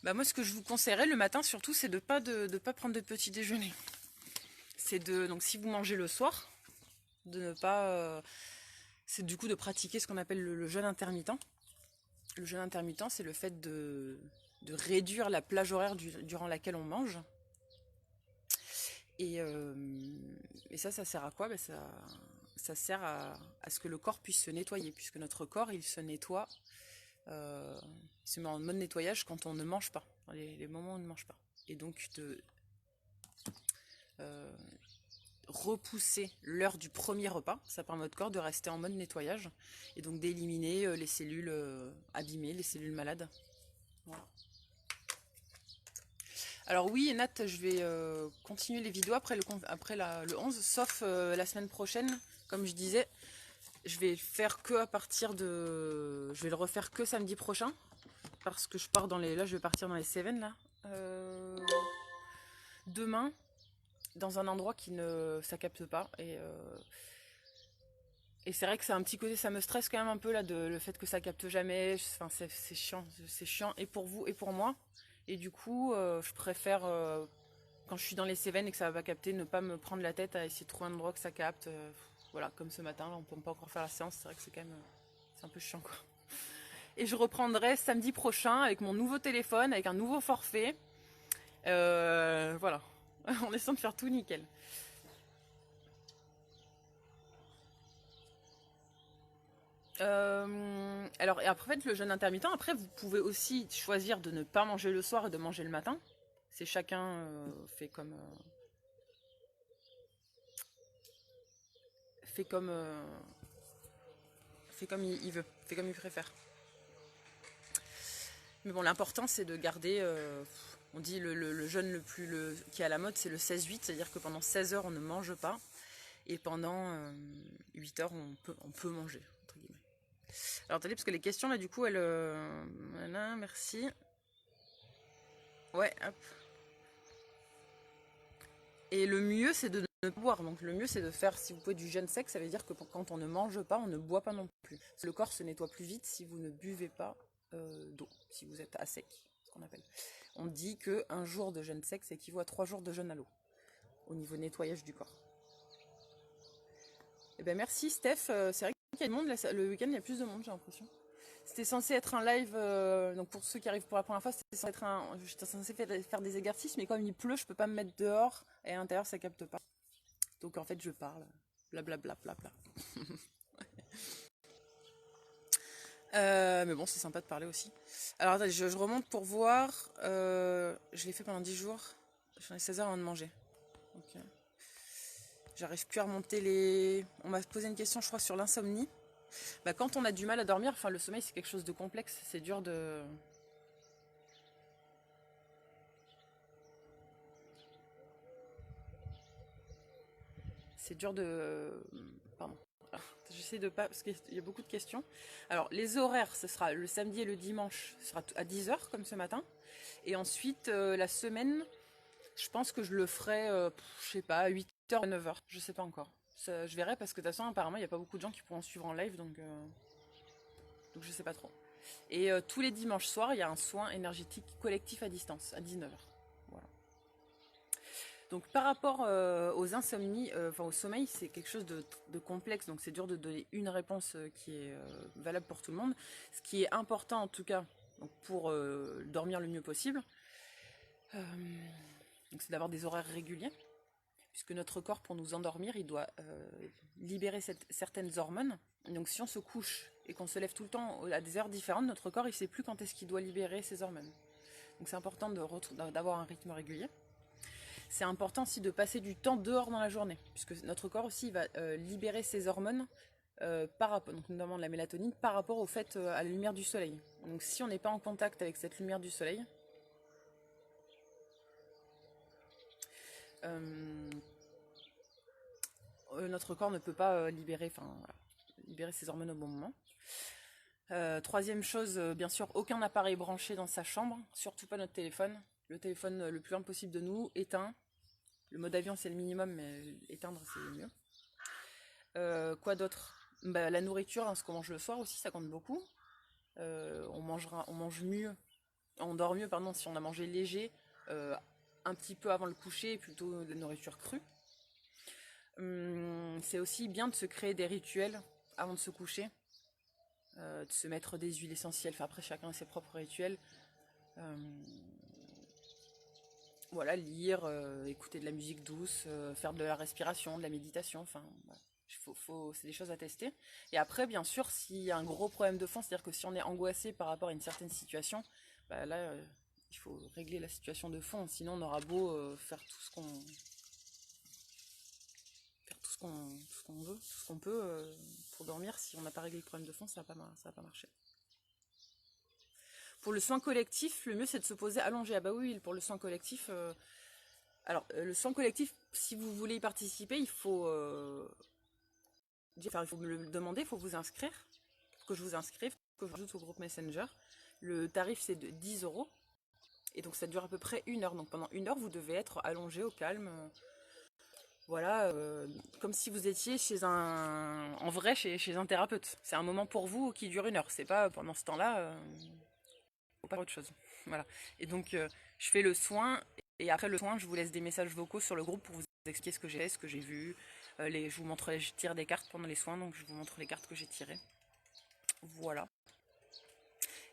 Moi, ce que je vous conseillerais le matin, surtout, c'est de pas prendre de petit déjeuner. C'est donc si vous mangez le soir, de ne pas... c'est du coup de pratiquer ce qu'on appelle le jeûne intermittent. Le jeûne intermittent, c'est le fait de réduire la plage horaire durant laquelle on mange. Et ça sert à quoi? Ça sert à ce que le corps puisse se nettoyer, puisque notre corps, il se nettoie, il se met en mode nettoyage quand on ne mange pas, dans les moments où on ne mange pas. Et donc de repousser l'heure du premier repas, ça permet à notre corps de rester en mode nettoyage, et donc d'éliminer les cellules abîmées, les cellules malades. Voilà. Alors oui, Nat, je vais continuer les vidéos après le 11, sauf la semaine prochaine, comme je disais, je vais faire que à partir de... Je vais le refaire que samedi prochain, parce que je pars dans les... Là, je vais partir dans les Cévennes, là. Demain, dans un endroit qui ne... ça capte pas, et c'est vrai que c'est un petit côté, ça me stresse quand même un peu, là, le fait que ça capte jamais. Enfin, c'est chiant et pour vous et pour moi. Et du coup, je préfère, quand je suis dans les Cévennes et que ça va pas capter, ne pas me prendre la tête à essayer de trouver un endroit que ça capte. Voilà, comme ce matin, là, on peut pas encore faire la séance, c'est vrai que c'est quand même... c'est un peu chiant, quoi. Et je reprendrai samedi prochain avec mon nouveau téléphone, avec un nouveau forfait. Voilà, en essayant de faire tout nickel. Alors, et après, le jeûne intermittent, après, vous pouvez aussi choisir de ne pas manger le soir et de manger le matin. C'est chacun fait comme il veut, fait comme il préfère. Mais bon, l'important c'est de garder, on dit le jeûne qui est à la mode, c'est le 16-8, c'est-à-dire que pendant 16 heures on ne mange pas, et pendant 8 heures on peut manger, entre guillemets. Alors attendez, parce que les questions là du coup, voilà, merci. Ouais, hop. Et le mieux c'est de ne pas boire, donc le mieux c'est de faire, si vous pouvez, du jeûne sec, ça veut dire que quand on ne mange pas, on ne boit pas non plus. Le corps se nettoie plus vite si vous ne buvez pas d'eau, si vous êtes à sec, ce qu'on appelle. On dit qu'un jour de jeûne sec, ça équivaut à 3 jours de jeûne à l'eau, au niveau nettoyage du corps. Eh ben merci Steph, c'est vrai qu'il y a du monde, le week-end il y a plus de monde, j'ai l'impression. C'était censé être un live, donc pour ceux qui arrivent pour la première fois, j'étais censé faire des exercices, mais comme il pleut, je peux pas me mettre dehors, et à l'intérieur ça capte pas. Donc en fait je parle, blablabla. Mais bon, c'est sympa de parler aussi. Alors attendez, je remonte pour voir. Je l'ai fait pendant 10 jours. J'en ai 16 heures avant de manger. Okay. J'arrive plus à remonter les... On m'a posé une question, je crois, sur l'insomnie. Quand on a du mal à dormir, enfin le sommeil c'est quelque chose de complexe. C'est dur de... Pardon. J'essaie de pas... Parce qu'il y a beaucoup de questions. Alors, les horaires, ce sera le samedi et le dimanche, ce sera à 10h, comme ce matin. Et ensuite, la semaine, je pense que je le ferai, je sais pas, 8h, 9h. Je sais pas encore. Ça, je verrai, parce que de toute façon, apparemment, il n'y a pas beaucoup de gens qui pourront suivre en live, donc je sais pas trop. Et tous les dimanches soirs, il y a un soin énergétique collectif à distance, à 19h. Voilà. Donc par rapport aux insomnies, au sommeil, c'est quelque chose de complexe, donc c'est dur de donner une réponse qui est valable pour tout le monde. Ce qui est important en tout cas, donc pour dormir le mieux possible, c'est d'avoir des horaires réguliers, puisque notre corps, pour nous endormir, il doit libérer certaines hormones. Donc si on se couche et qu'on se lève tout le temps à des heures différentes, notre corps il ne sait plus quand est-ce qu'il doit libérer ces hormones. Donc c'est important d'avoir un rythme régulier. C'est important aussi de passer du temps dehors dans la journée, puisque notre corps aussi va libérer ses hormones par rapport, donc notamment de la mélatonine, par rapport au fait à la lumière du soleil. Donc si on n'est pas en contact avec cette lumière du soleil, notre corps ne peut pas libérer ses hormones au bon moment. Troisième chose, bien sûr, aucun appareil branché dans sa chambre, surtout pas notre téléphone. Le téléphone le plus loin possible de nous, éteint. Le mode avion c'est le minimum, mais éteindre c'est le mieux. Quoi d'autre? La nourriture, ce qu'on mange le soir aussi, ça compte beaucoup. On mange mieux, on dort mieux pardon, si on a mangé léger, un petit peu avant le coucher, et plutôt de la nourriture crue. C'est aussi bien de se créer des rituels avant de se coucher, de se mettre des huiles essentielles. Enfin, après, chacun a ses propres rituels. Voilà, lire, écouter de la musique douce, faire de la respiration, de la méditation. Enfin, voilà. C'est des choses à tester. Et après, bien sûr, s'il y a un gros problème de fond, c'est-à-dire que si on est angoissé par rapport à une certaine situation, là, il faut régler la situation de fond. Sinon, on aura beau faire tout ce qu'on veut, tout ce qu'on peut pour dormir. Si on n'a pas réglé le problème de fond, ça va pas marcher. Pour le soin collectif, le mieux c'est de se poser allongé. Ah bah oui, pour le soin collectif. Le soin collectif, si vous voulez y participer, il faut me le demander, il faut vous inscrire, que je vous inscrive, que je vous ajoute au groupe Messenger. Le tarif c'est de 10 €. Et donc ça dure à peu près 1 heure. Donc pendant 1 heure, vous devez être allongé au calme. Voilà, comme si vous étiez chez un thérapeute. C'est un moment pour vous qui dure 1 heure. C'est pas pendant ce temps-là, faut pas autre chose. Voilà. Et donc je fais le soin et après le soin, je vous laisse des messages vocaux sur le groupe pour vous expliquer ce que j'ai fait, ce que j'ai vu. Je vous montre, je tire des cartes pendant les soins, donc je vous montre les cartes que j'ai tirées. Voilà.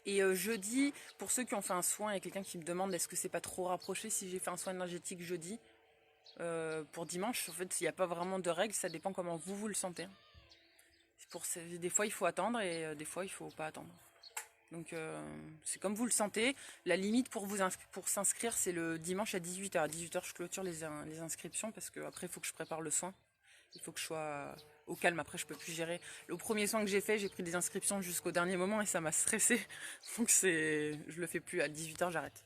Et jeudi, pour ceux qui ont fait un soin, il y a quelqu'un qui me demande est-ce que c'est pas trop rapproché si j'ai fait un soin énergétique jeudi. Pour dimanche, en fait, il n'y a pas vraiment de règles, ça dépend comment vous le sentez. Des fois, il faut attendre et des fois, il faut pas attendre. Donc, c'est comme vous le sentez. La limite pour s'inscrire, c'est le dimanche à 18h. À 18h, je clôture les inscriptions parce qu'après, il faut que je prépare le soin. Il faut que je sois au calme, après, je peux plus gérer. Le premier soin que j'ai fait, j'ai pris des inscriptions jusqu'au dernier moment et ça m'a stressé. Donc, je le fais plus. À 18h, j'arrête.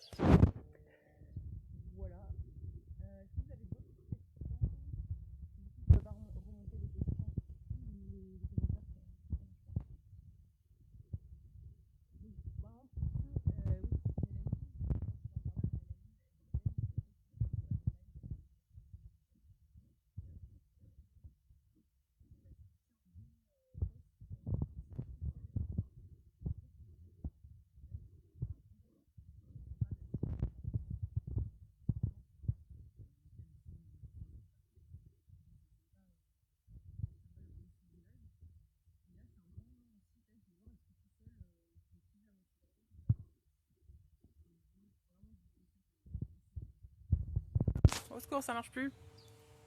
Au secours, ça marche plus.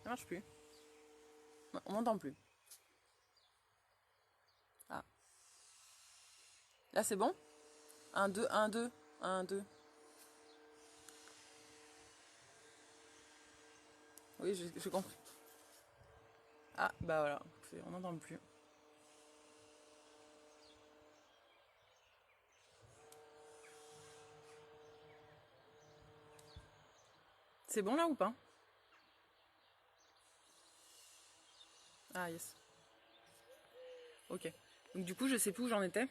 Ça marche plus. On m'entend plus. Ah. Là, c'est bon 1, 2, 1, 2, 1, 2. Oui, je comprends. Ah, bah voilà. On n'entend plus. C'est bon là ou pas? Ah, yes. Ok. Donc du coup, je sais plus où j'en étais.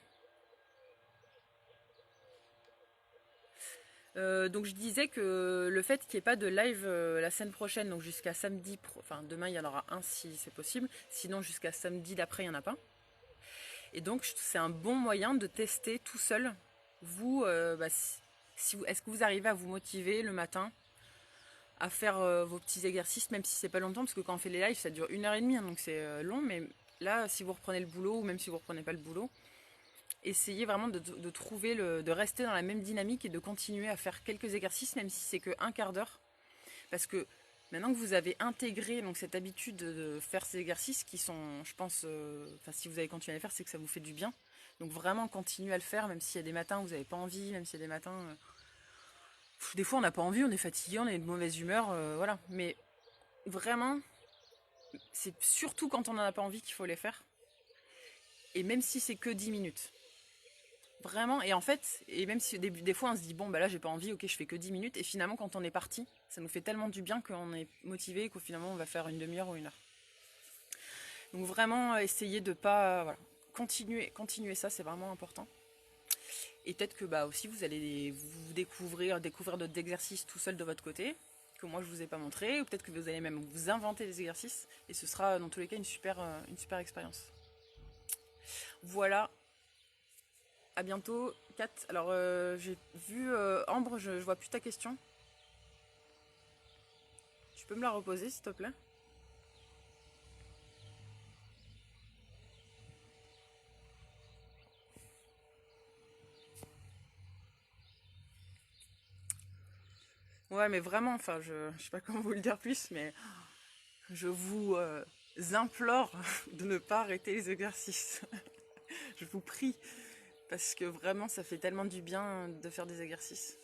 Donc je disais que le fait qu'il n'y ait pas de live la semaine prochaine, donc jusqu'à samedi, enfin demain il y en aura un si c'est possible, sinon jusqu'à samedi d'après il n'y en a pas. Et donc c'est un bon moyen de tester tout seul. Vous, est-ce que vous arrivez à vous motiver le matin à faire vos petits exercices, même si c'est pas longtemps, parce que quand on fait les lives ça dure 1 h 30, hein, donc c'est long, mais là si vous reprenez le boulot, ou même si vous reprenez pas le boulot, essayez vraiment de trouver de rester dans la même dynamique et de continuer à faire quelques exercices, même si c'est que 1/4 d'heure. Parce que maintenant que vous avez intégré donc, cette habitude de faire ces exercices qui sont, je pense, si vous avez continué à les faire, c'est que ça vous fait du bien. Donc vraiment continuez à le faire, même s'il y a des matins où vous n'avez pas envie, même s'il y a des matins Des fois, on n'a pas envie, on est fatigué, on est de mauvaise humeur, voilà. Mais vraiment, c'est surtout quand on n'en a pas envie qu'il faut les faire. Et même si c'est que 10 minutes. Vraiment, et en fait, et même si des fois on se dit, bon, bah là j'ai pas envie, ok, je fais que 10 minutes, et finalement, quand on est parti, ça nous fait tellement du bien qu'on est motivé qu'au finalement on va faire une demi-heure ou une heure. Donc vraiment, essayer de pas. Voilà, continuer ça, c'est vraiment important. Et peut-être que bah aussi vous allez vous découvrir d'autres exercices tout seul de votre côté, que moi je vous ai pas montré, ou peut-être que vous allez même vous inventer des exercices, et ce sera dans tous les cas une super expérience. Voilà, à bientôt, Kat. Alors j'ai vu Ambre, je vois plus ta question. Tu peux me la reposer s'il te plaît? Ouais, mais vraiment, enfin, je sais pas comment vous le dire plus, mais je vous implore de ne pas arrêter les exercices. Je vous prie, parce que vraiment, ça fait tellement du bien de faire des exercices.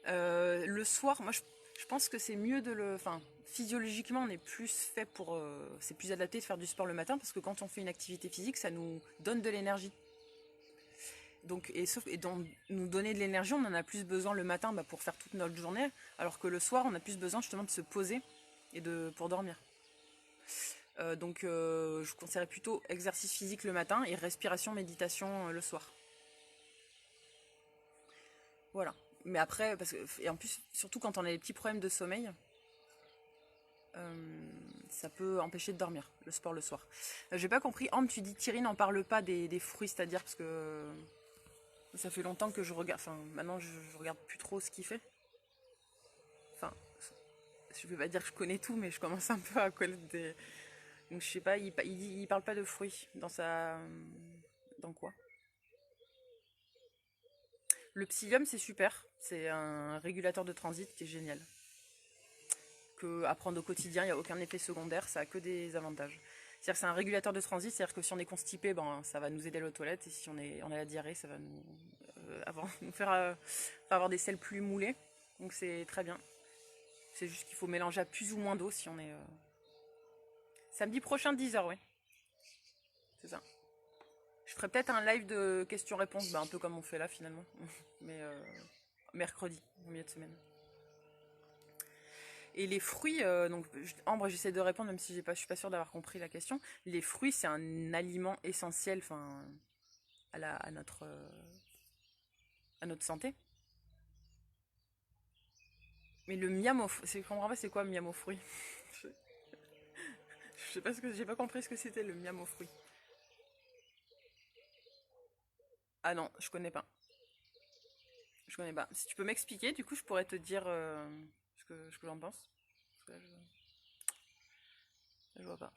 Le soir, moi, je pense que c'est mieux de le... Enfin, physiologiquement, on est plus fait pour... c'est plus adapté de faire du sport le matin, parce que quand on fait une activité physique, ça nous donne de l'énergie. Donc, et dans nous donner de l'énergie, on en a plus besoin le matin pour faire toute notre journée, alors que le soir, on a plus besoin justement de se poser pour dormir. Je conseillerais plutôt exercice physique le matin et respiration, méditation le soir. Voilà. Mais après, et en plus, surtout quand on a des petits problèmes de sommeil, ça peut empêcher de dormir, le sport le soir. J'ai pas compris. Ambre, tu dis Thierry n'en parle pas des fruits, c'est-à-dire parce que ça fait longtemps que je regarde. Enfin, maintenant je regarde plus trop ce qu'il fait. Enfin, je vais pas dire que je connais tout, mais je commence un peu à connaître des. Donc je sais pas, il parle pas de fruits dans sa. Dans quoi? Le psyllium, c'est super. C'est un régulateur de transit qui est génial. Que à prendre au quotidien, il n'y a aucun effet secondaire, ça a que des avantages. C'est-à-dire que c'est un régulateur de transit, c'est-à-dire que si on est constipé, ben, ça va nous aider à aller aux toilettes, et si on a la diarrhée, ça va nous faire avoir des selles plus moulées. Donc c'est très bien. C'est juste qu'il faut mélanger à plus ou moins d'eau si on est... Samedi prochain, 10h, oui. C'est ça. Je ferai peut-être un live de questions-réponses, ben, un peu comme on fait là finalement. Mais mercredi, au milieu de semaine. Et les fruits, Ambre, j'essaie de répondre même si je suis pas sûre d'avoir compris la question. Les fruits, c'est un aliment essentiel, enfin, à notre santé. Mais le miam aux fruits, je comprends pas c'est quoi miam aux fruits. je, je sais pas j'ai pas compris ce que c'était le miam aux fruits. Ah non, je connais pas. Je connais pas. Si tu peux m'expliquer, du coup, je pourrais te dire ce que j'en pense. Parce que je vois pas.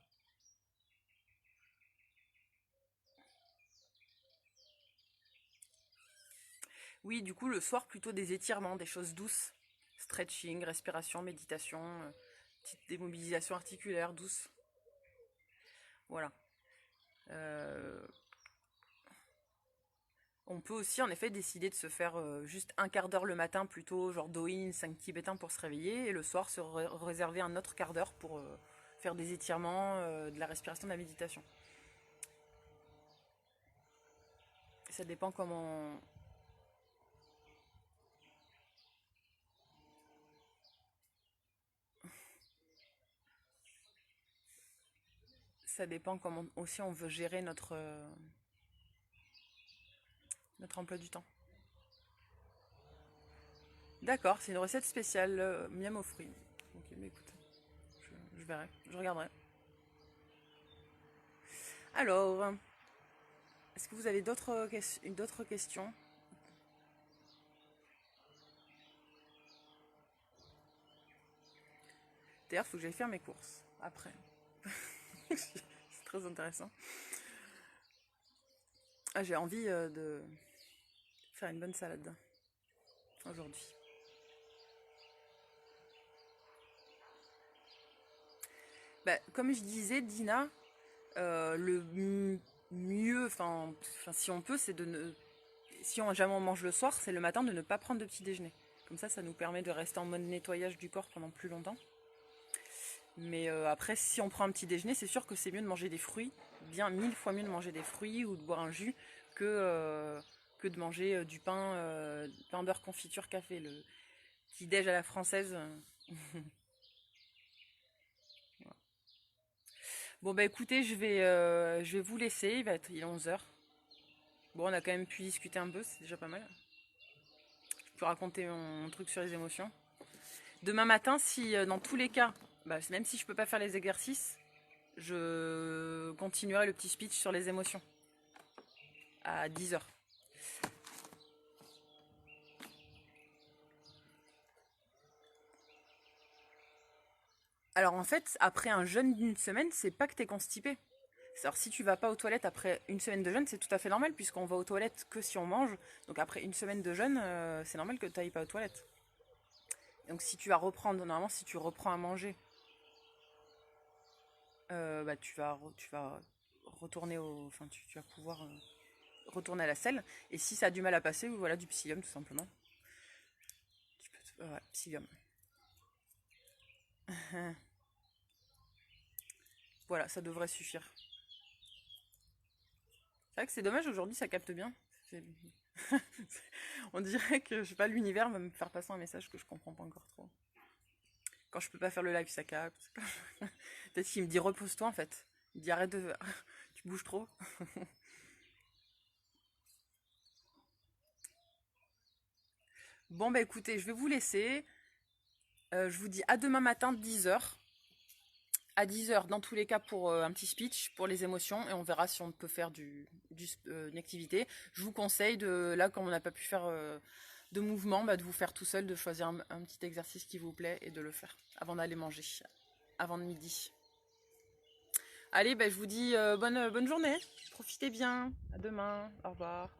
Oui, du coup, le soir, plutôt des étirements, des choses douces. Stretching, respiration, méditation, petite démobilisation articulaire douce. Voilà. Euh, on peut aussi, en effet, décider de se faire juste un quart d'heure le matin, plutôt genre Doin, 5 tibétains pour se réveiller, et le soir, réserver un autre quart d'heure pour faire des étirements, de la respiration, de la méditation. Ça dépend comment... Ça dépend comment aussi on veut gérer notre emploi du temps. D'accord, c'est une recette spéciale miam aux fruits. Ok, mais écoute, je verrai, je regarderai. Alors, est-ce que vous avez d'autres questions? D'ailleurs, il faut que j'aille faire mes courses après. C'est très intéressant. Ah, j'ai envie de faire une bonne salade aujourd'hui. Bah, comme je disais, Dina, le mieux, enfin, si on peut, c'est de ne si jamais on mange le soir, c'est le matin de ne pas prendre de petit déjeuner. Comme ça nous permet de rester en mode nettoyage du corps pendant plus longtemps. Mais après, si on prend un petit déjeuner, c'est sûr que c'est mieux de manger des fruits, bien 1000 fois mieux de manger des fruits ou de boire un jus que de manger du pain beurre confiture café, le petit déj à la française. Bon bah écoutez, je vais vous laisser, il est 11h. Bon, on a quand même pu discuter un peu, c'est déjà pas mal. Je peux raconter mon truc sur les émotions. Demain matin, si dans tous les cas, même si je peux pas faire les exercices, je continuerai le petit speech sur les émotions à 10h. Alors en fait, après un jeûne d'une semaine, c'est pas que t'es constipé. Alors si tu vas pas aux toilettes après une semaine de jeûne, c'est tout à fait normal puisqu'on va aux toilettes que si on mange. Donc après une semaine de jeûne, c'est normal que tu n'ailles pas aux toilettes. Donc si tu vas reprendre, normalement si tu reprends à manger, tu vas retourner tu vas pouvoir retourner à la selle. Et si ça a du mal à passer, voilà du psyllium tout simplement. Ouais, psyllium. Voilà, ça devrait suffire. C'est vrai que c'est dommage, aujourd'hui ça capte bien. On dirait que je sais pas, l'univers va me faire passer un message que je comprends pas encore trop. Quand je peux pas faire le live, ça capte. Peut-être qu'il me dit repose-toi en fait. Il me dit arrête de. Tu bouges trop. Bon bah écoutez, je vais vous laisser. Je vous dis à demain matin 10h. À 10h dans tous les cas pour un petit speech pour les émotions et on verra si on peut faire une activité. Je vous conseille là comme on n'a pas pu faire de mouvement, de vous faire tout seul, de choisir un petit exercice qui vous plaît et de le faire avant d'aller manger, avant de midi. Allez, je vous dis bonne journée, profitez bien, à demain, au revoir.